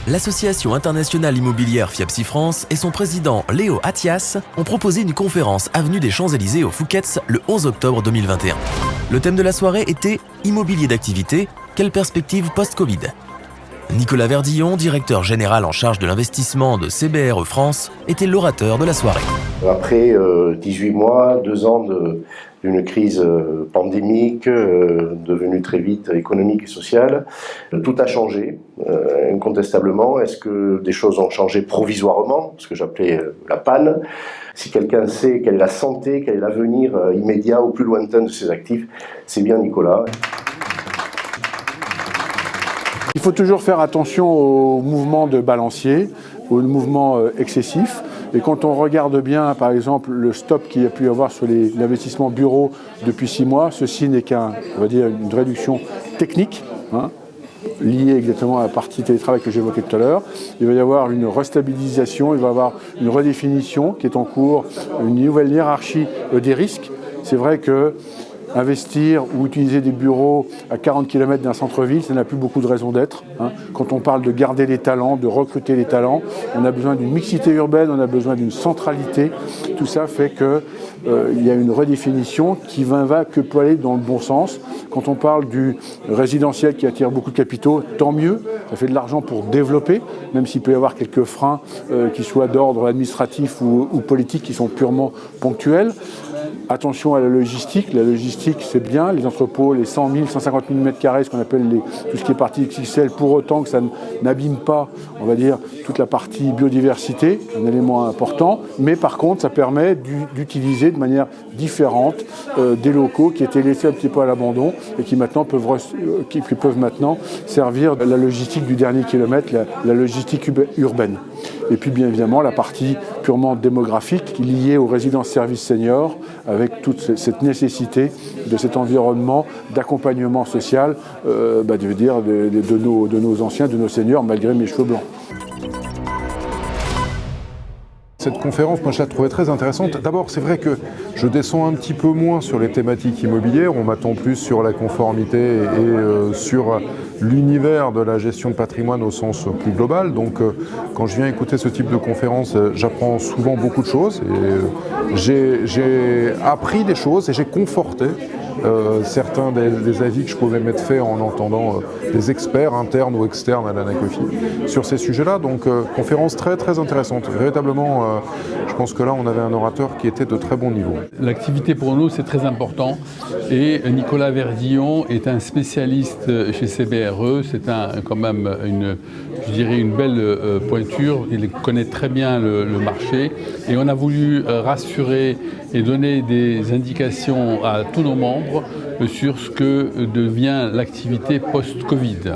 L'Association internationale immobilière FIAPSI France et son président Léo Attias ont proposé une conférence avenue des Champs-Élysées au Fouquet's le 11 octobre 2021. Le thème de la soirée était « Immobilier d'activité, quelle perspective post-Covid ?» Nicolas Verdillon, directeur général en charge de l'investissement de CBRE France, était l'orateur de la soirée. Après 18 mois, 2 ans d'une crise pandémique, devenue très vite économique et sociale, tout a changé, incontestablement. Est-ce que des choses ont changé provisoirement, ce que j'appelais la panne? Si quelqu'un sait quelle est la santé, quel est l'avenir immédiat ou plus lointain de ses actifs, c'est bien Nicolas. Il faut toujours faire attention aux mouvements de balancier, aux mouvements excessifs. Et quand on regarde bien, par exemple, le stop qu'il y a pu y avoir sur l'investissement bureau depuis 6 mois, ceci n'est on va dire, une réduction technique, liée exactement à la partie télétravail que j'évoquais tout à l'heure. Il va y avoir une restabilisation, il va y avoir une redéfinition qui est en cours, une nouvelle hiérarchie des risques. C'est vrai que investir ou utiliser des bureaux à 40 km d'un centre-ville, ça n'a plus beaucoup de raison d'être. Quand on parle de garder les talents, de recruter les talents, on a besoin d'une mixité urbaine, on a besoin d'une centralité. Tout ça fait qu'il y a une redéfinition qui que peut aller dans le bon sens. Quand on parle du résidentiel qui attire beaucoup de capitaux, tant mieux, ça fait de l'argent pour développer, même s'il peut y avoir quelques freins qui soient d'ordre administratif ou politique qui sont purement ponctuels. Attention à la logistique c'est bien, les entrepôts, les 100 000, 150 000 m², ce qu'on appelle tout ce qui est partie XXL, pour autant que ça n'abîme pas, on va dire, toute la partie biodiversité, un élément important, mais par contre ça permet d'utiliser de manière différente des locaux qui étaient laissés un petit peu à l'abandon et qui peuvent maintenant servir la logistique du dernier kilomètre, la logistique urbaine. Et puis bien évidemment la partie purement démographique liée aux résidences services seniors, avec toute cette nécessité de cet environnement d'accompagnement social de nos anciens, de nos seniors, malgré mes cheveux blancs. Cette conférence, moi je la trouvais très intéressante. D'abord, c'est vrai que je descends un petit peu moins sur les thématiques immobilières, on m'attend plus sur la conformité et sur l'univers de la gestion de patrimoine au sens plus global. Donc quand je viens écouter ce type de conférence, j'apprends souvent beaucoup de choses. Et j'ai appris des choses et j'ai conforté certains des avis que je pouvais m'être fait en entendant des experts internes ou externes à l'Anacofi sur ces sujets-là. Donc conférence très très intéressante. Véritablement, je pense que là on avait un orateur qui était de très bon niveau. L'activité pour nous c'est très important et Nicolas Verdillon est un spécialiste chez CBRE. C'est quand même une belle pointure. Il connaît très bien le marché et on a voulu rassurer et donner des indications à tous nos membres sur ce que devient l'activité post-Covid.